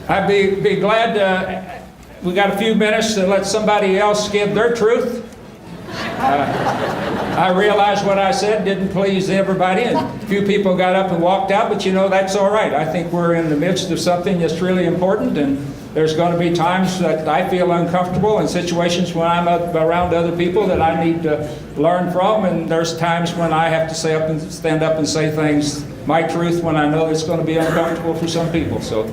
I'd be glad to, we got a few minutes to let somebody else give their truth. I realize what I said didn't please everybody, and a few people got up and walked out, but you know, that's all right. I think we're in the midst of something that's really important, and there's going to be times that I feel uncomfortable and situations when I'm around other people that I need to learn from, and there's times when I have to stand up and say things, my truth, when I know it's going to be uncomfortable for some people. So,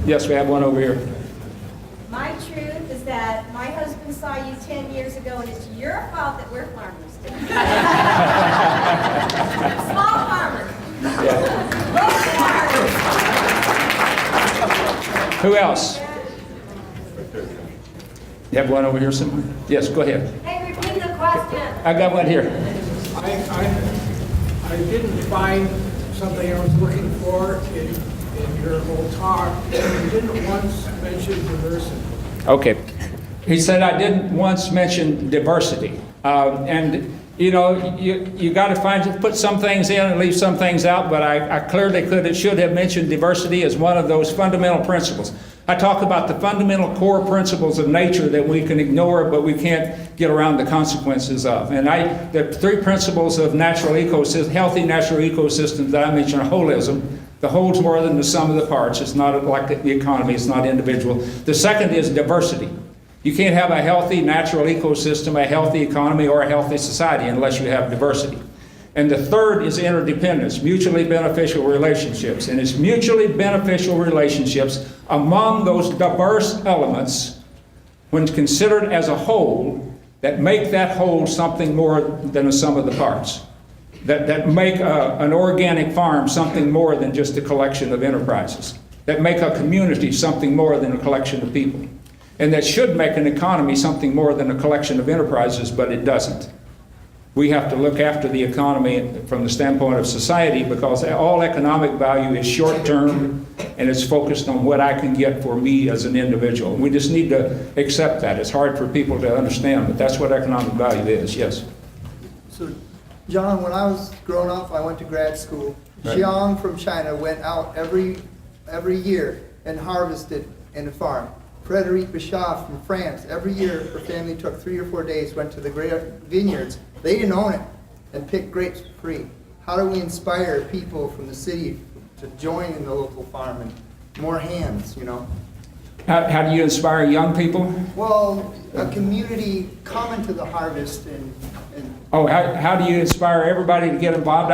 yes, we have one over here. My truth is that my husband saw you 10 years ago, and it's your fault that we're farmers. Small farmers. Local farmers. Who else? You have one over here somewhere? Yes, go ahead. Hey, repeat the question. I got one here. I didn't find something I was looking for in your whole talk. You didn't once mention diversity. Okay. He said I didn't once mention diversity. And you know, you got to put some things in and leave some things out, but I clearly should have mentioned diversity as one of those fundamental principles. I talk about the fundamental core principles of nature that we can ignore, but we can't get around the consequences of. And the three principles of natural ecosystems, healthy natural ecosystems that I mentioned are holism. The whole's more than the sum of the parts. It's not like the economy, it's not individual. The second is diversity. You can't have a healthy natural ecosystem, a healthy economy, or a healthy society unless you have diversity. And the third is interdependence, mutually beneficial relationships. And it's mutually beneficial relationships among those diverse elements, when considered as a whole, that make that whole something more than a sum of the parts. That make an organic farm something more than just a collection of enterprises. That make a community something more than a collection of people. And that should make an economy something more than a collection of enterprises, but it doesn't. We have to look after the economy from the standpoint of society, because all economic value is short-term and it's focused on what I can get for me as an individual. We just need to accept that. It's hard for people to understand, but that's what economic value is, yes. So, John, when I was growing up, I went to grad school. Right. Jiang from China went out every year and harvested in the farm. Frederic Bichat from France, every year her family took 3 or 4 days, went to the great vineyards. They didn't own it, and picked grapes for free. How do we inspire people from the city to join in the local farm and more hands, you know? How do you inspire young people? Well, a community coming to the harvest and Oh, how do you inspire everybody to get involved?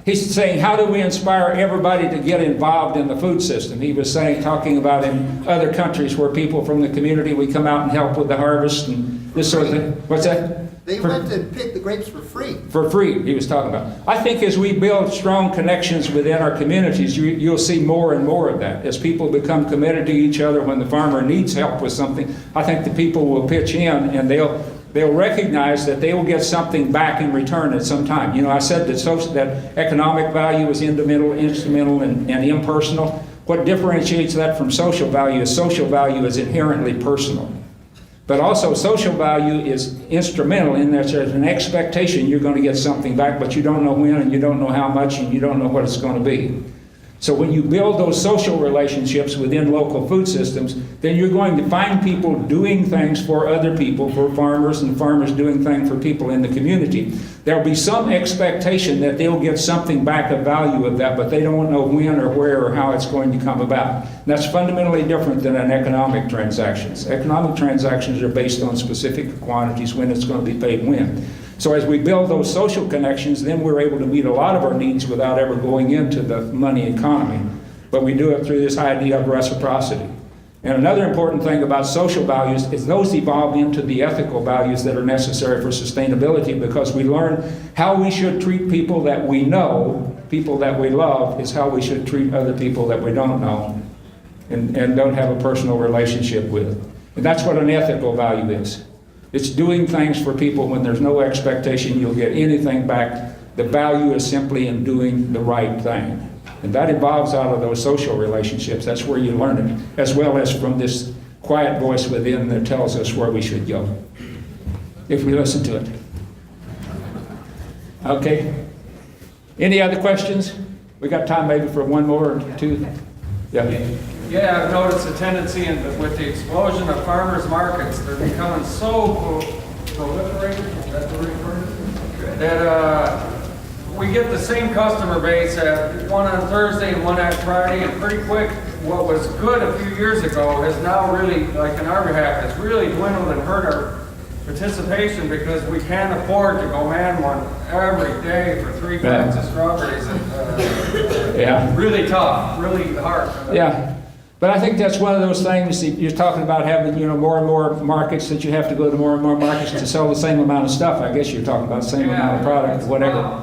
He's saying, how do we inspire everybody to get involved in the food system? He was talking about in other countries where people from the community, we come out and help with the harvest and this sort of thing. What's that? they went to pick the grapes for free. For free, he was talking about. I think as we build strong connections within our communities, you'll see more and more of that. As people become committed to each other when the farmer needs help with something, I think the people will pitch in and they'll recognize that they will get something back in return at some time. You know, I said that economic value is instrumental and impersonal. What differentiates that from social value is inherently personal. But also social value is instrumental in that there's an expectation you're going to get something back, but you don't know when and you don't know how much and you don't know what it's going to be. So when you build those social relationships within local food systems, then you're going to find people doing things for other people, for farmers, and farmers doing things for people in the community. There'll be some expectation that they'll get something back of value of that, but they don't know when or where or how it's going to come about. And that's fundamentally different than an economic transactions. Economic transactions are based on specific quantities, when it's going to be paid when. So as we build those social connections, then we're able to meet a lot of our needs without ever going into the money economy. But we do it through this idea of reciprocity. And another important thing about social values is those evolve into the ethical values that are necessary for sustainability, because we learn how we should treat people that we know, people that we love, is how we should treat other people that we don't know and don't have a personal relationship with. And that's what an ethical value is. It's doing things for people when there's no expectation you'll get anything back. The value is simply in doing the right thing. And that evolves out of those social relationships. That's where you learn it, as well as from this quiet voice within that tells us where we should go, if we listen to it. Okay. Any other questions? We got time maybe for one more or two? Yeah. Yeah, I've noticed a tendency with the explosion of farmers markets, they're becoming so proliferated, is that the right word? That we get the same customer base at one on Thursday and one on Friday, and pretty quick, what was good a few years ago has now really, like in our behalf, has really dwindled and hurt our participation because we can't afford to go man one every day for 3 bags of strawberries. And, really tough, really hard. Yeah. But I think that's one of those things that you're talking about having, more and more markets, that you have to go to more and more markets to sell the same amount of stuff. I guess you're talking about the same amount of product, or whatever.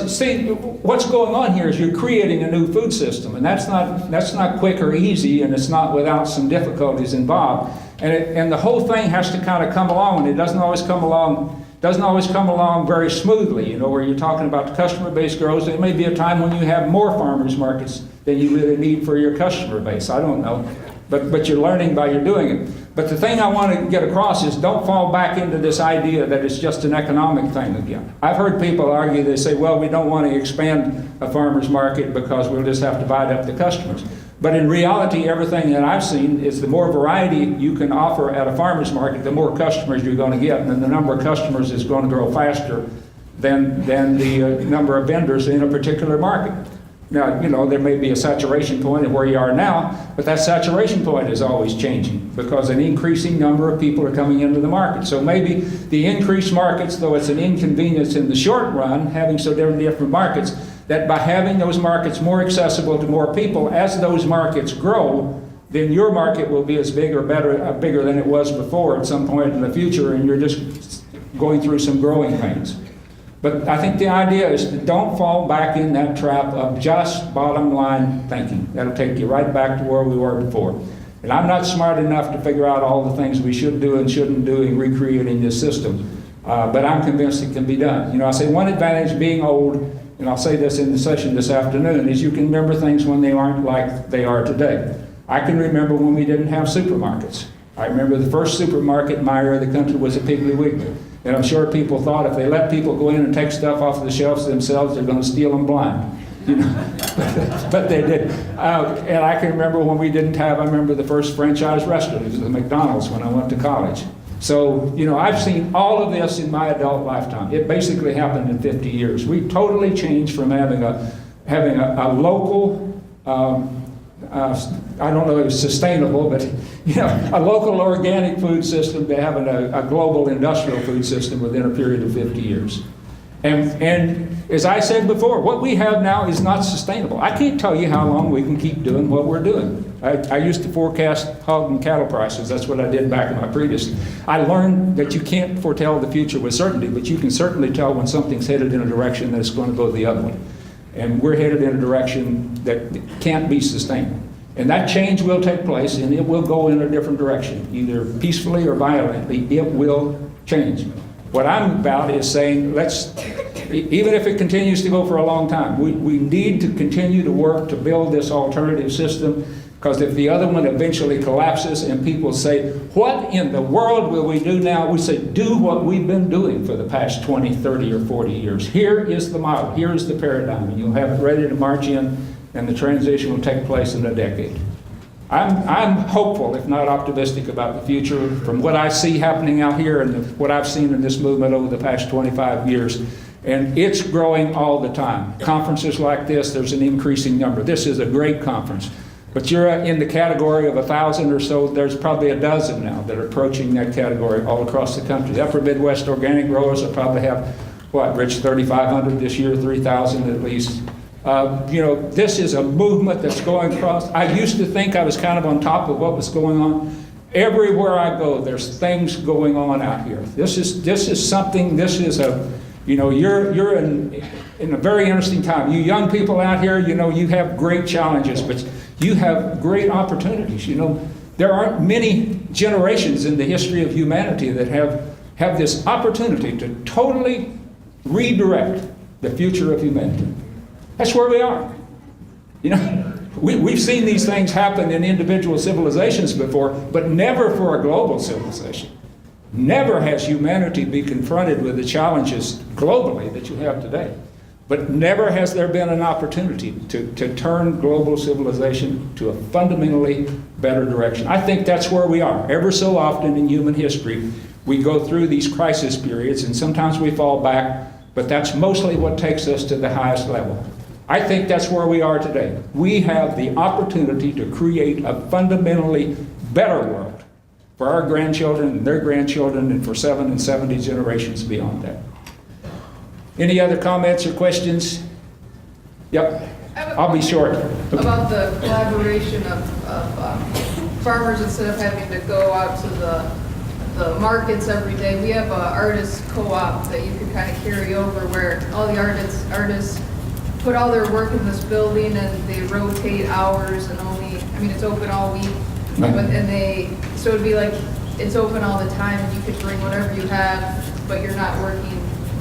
See, what's going on here is you're creating a new food system, and that's not quick or easy, and it's not without some difficulties involved. And the whole thing has to kind of come along, and it doesn't always come along very smoothly, where you're talking about the customer base grows. There may be a time when you have more farmers markets than you really need for your customer base. I don't know. But you're learning by you're doing it. But the thing I want to get across is don't fall back into this idea that it's just an economic thing again. I've heard people argue, they say, well, we don't want to expand a farmer's market because we'll just have to divide up the customers. But in reality, everything that I've seen is the more variety you can offer at a farmer's market, the more customers you're going to get, and then the number of customers is going to grow faster than the number of vendors in a particular market. Now, there may be a saturation point of where you are now, but that saturation point is always changing because an increasing number of people are coming into the market. So maybe the increased markets, though it's an inconvenience in the short run, having so different markets, that by having those markets more accessible to more people, as those markets grow, then your market will be as big or bigger than it was before at some point in the future, and you're just going through some growing pains. But I think the idea is to don't fall back in that trap of just bottom line thinking. That'll take you right back to where we were before. And I'm not smart enough to figure out all the things we should do and shouldn't do in recreating this system. But I'm convinced it can be done. I say one advantage of being old, and I'll say this in the session this afternoon, is you can remember things when they aren't like they are today. I can remember when we didn't have supermarkets. I remember the first supermarket in my area of the country was a Piggly Wiggly. And I'm sure people thought if they let people go in and take stuff off the shelves themselves, they're going to steal them blind. But they did. And I can remember when we didn't have, I remember the first franchise restaurant. It was the McDonald's when I went to college. So, I've seen all of this in my adult lifetime. It basically happened in 50 years. We totally changed from having a local, I don't know if it's sustainable, but a local organic food system to having a global industrial food system within a period of 50 years. And as I said before, what we have now is not sustainable. I can't tell you how long we can keep doing what we're doing. I used to forecast hog and cattle prices. That's what I did back in my previous. I learned that you can't foretell the future with certainty, but you can certainly tell when something's headed in a direction that it's going to go the other way. And we're headed in a direction that can't be sustainable. And that change will take place, and it will go in a different direction, either peacefully or violently. It will change. What I'm about is saying, even if it continues to go for a long time, we need to continue to work to build this alternative system, because if the other one eventually collapses and people say, what in the world will we do now? We say, do what we've been doing for the past 20, 30, or 40 years. Here is the model. Here is the paradigm. And you'll have it ready to march in, and the transition will take place in a decade. I'm hopeful, if not optimistic, about the future from what I see happening out here and what I've seen in this movement over the past 25 years. And it's growing all the time. Conferences like this, there's an increasing number. This is a great conference. But you're in the category of 1,000 or so. There's probably a dozen now that are approaching that category all across the country. The Upper Midwest organic growers will probably have, Rich, 3,500 this year, 3,000 at least. This is a movement that's going across. I used to think I was kind of on top of what was going on. Everywhere I go, there's things going on out here. This is something, you're in a very interesting time. You young people out here, you have great challenges, but you have great opportunities. There aren't many generations in the history of humanity that have this opportunity to totally redirect the future of humanity. That's where we are. We've seen these things happen in individual civilizations before, but never for a global civilization. Never has humanity been confronted with the challenges globally that you have today. But never has there been an opportunity to turn global civilization to a fundamentally better direction. I think that's where we are. Ever so often in human history, we go through these crisis periods, and sometimes we fall back, but that's mostly what takes us to the highest level. I think that's where we are today. We have the opportunity to create a fundamentally better world for our grandchildren and their grandchildren and for 7 and 70 generations beyond that. Any other comments or questions? Yep, I'll be short. About the collaboration of farmers, instead of having to go out to the markets every day, we have an artist co-op that you can kind of carry over, where all the artists put all their work in this building, and they rotate hours, and it's open all week. So it'd be like, it's open all the time, and you could bring whatever you have, but you're not working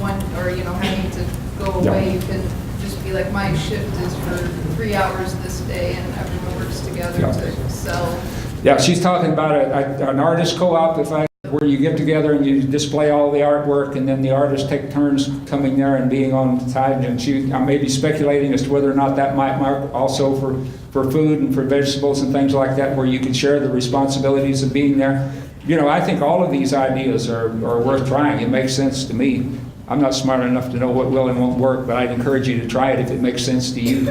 having to go away. You can just be like, my shift is for 3 hours this day, and everyone works together to sell. Yeah, she's talking about an artist co-op, where you get together and you display all the artwork, and then the artists take turns coming there and being on side. And I may be speculating as to whether or not that might mark also for food and for vegetables and things like that, where you can share the responsibilities of being there. I think all of these ideas are worth trying. It makes sense to me. I'm not smart enough to know what will and won't work, but I'd encourage you to try it if it makes sense to you.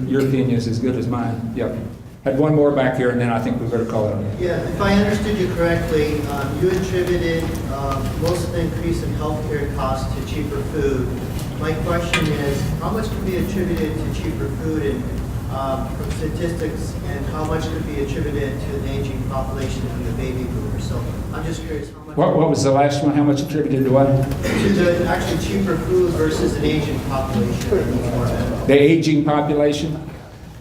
Your opinion is as good as mine. Yep. Had one more back here, and then I think we better call it. Yeah, if I understood you correctly, you attributed most of the increase in healthcare costs to cheaper food. My question is, how much can be attributed to cheaper food from statistics, and how much could be attributed to an aging population and the baby boomers? So I'm just curious how much. What was the last one? How much attributed to what? To the actually cheaper food versus an aging population. The aging population?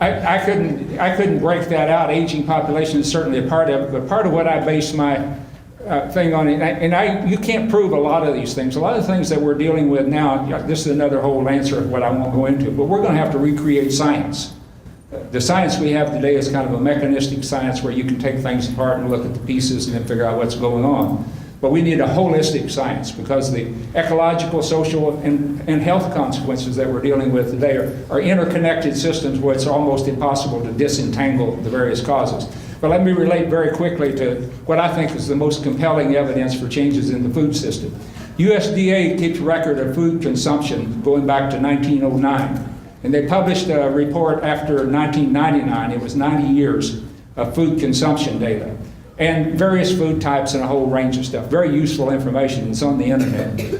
I couldn't break that out. Aging population is certainly a part of it, but part of what I base my thing on it, and you can't prove a lot of these things. A lot of the things that we're dealing with now, this is another whole answer of what I won't go into, but we're going to have to recreate science. The science we have today is kind of a mechanistic science where you can take things apart and look at the pieces and then figure out what's going on. But we need a holistic science, because the ecological, social, and health consequences that we're dealing with today are interconnected systems where it's almost impossible to disentangle the various causes. But let me relate very quickly to what I think is the most compelling evidence for changes in the food system. USDA keeps record of food consumption going back to 1909. And they published a report after 1999. It was 90 years of food consumption data, and various food types and a whole range of stuff. Very useful information. It's on the internet.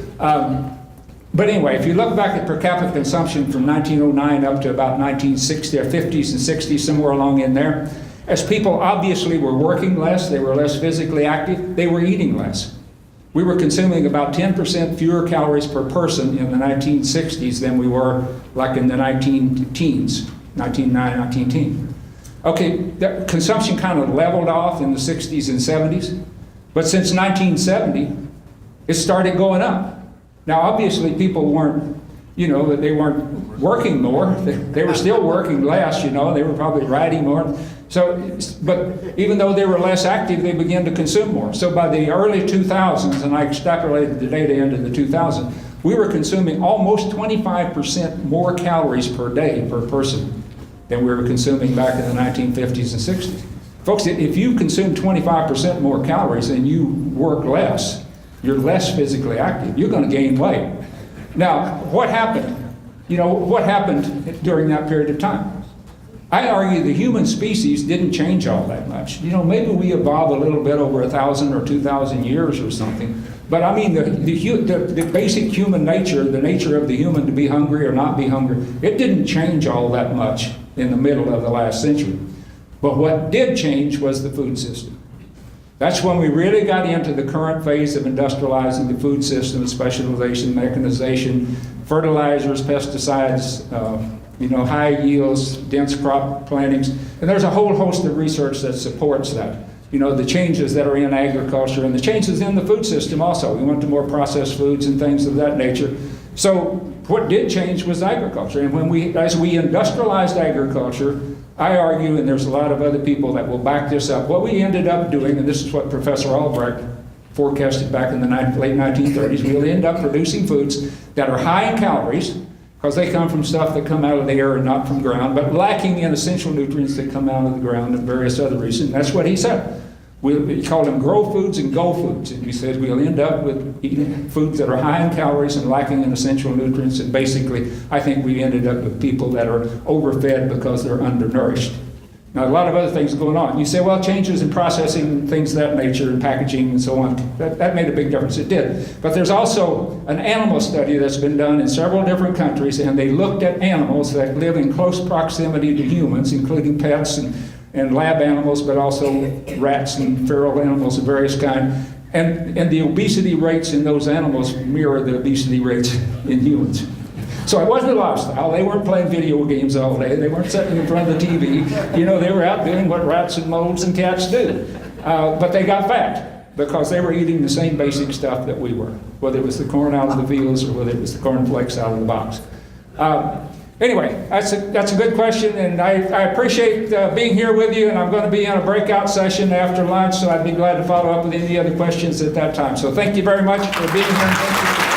But anyway, if you look back at per capita consumption from 1909 up to about 1960 or 50s and 60s, somewhere along in there, as people obviously were working less, they were less physically active, they were eating less. We were consuming about 10% fewer calories per person in the 1960s than we were like in the 19-teens, 1910. Okay, that consumption kind of leveled off in the 60s and 70s, but since 1970, it started going up. Now, obviously, people weren't, they weren't working more. They were still working less, they were probably riding more. So, but even though they were less active, they began to consume more. So by the early 2000s, and I extrapolated the data into the 2000s, we were consuming almost 25% more calories per day per person than we were consuming back in the 1950s and 60s. Folks, if you consume 25% more calories and you work less, you're less physically active, you're going to gain weight. Now, what happened? What happened during that period of time? I argue the human species didn't change all that much. Maybe we evolved a little bit over 1,000 or 2,000 years or something. But I mean, the basic human nature, the nature of the human to be hungry or not be hungry, it didn't change all that much in the middle of the last century. But what did change was the food system. That's when we really got into the current phase of industrializing the food system, specialization, mechanization, fertilizers, pesticides, high yields, dense crop plantings, and there's a whole host of research that supports that. The changes that are in agriculture and the changes in the food system also. We went to more processed foods and things of that nature. So what did change was agriculture. And as we industrialized agriculture, I argue, and there's a lot of other people that will back this up, what we ended up doing, and this is what Professor Albrecht forecasted back in the late 1930s, we'll end up producing foods that are high in calories, because they come from stuff that come out of the air and not from ground, but lacking in essential nutrients that come out of the ground and various other reasons. That's what he said. He called them grow foods and go foods. And he said we'll end up with eating foods that are high in calories and lacking in essential nutrients. And basically, I think we ended up with people that are overfed because they're undernourished. Now, a lot of other things going on. You say, well, changes in processing, things of that nature, and packaging and so on. That made a big difference. It did. But there's also an animal study that's been done in several different countries, and they looked at animals that live in close proximity to humans, including pets and lab animals, but also rats and feral animals of various kinds. And the obesity rates in those animals mirror the obesity rates in humans. So it wasn't a lifestyle. They weren't playing video games all day. They weren't sitting in front of the TV. You know, they were out doing what rats and moles and cats do. But they got fat because they were eating the same basic stuff that we were, whether it was the corn out of the fields or whether it was the corn flakes out of the box. Anyway, that's a good question, and I appreciate being here with you, and I'm going to be in a breakout session after lunch, so I'd be glad to follow up with any other questions at that time. So thank you very much for being here. And thank you.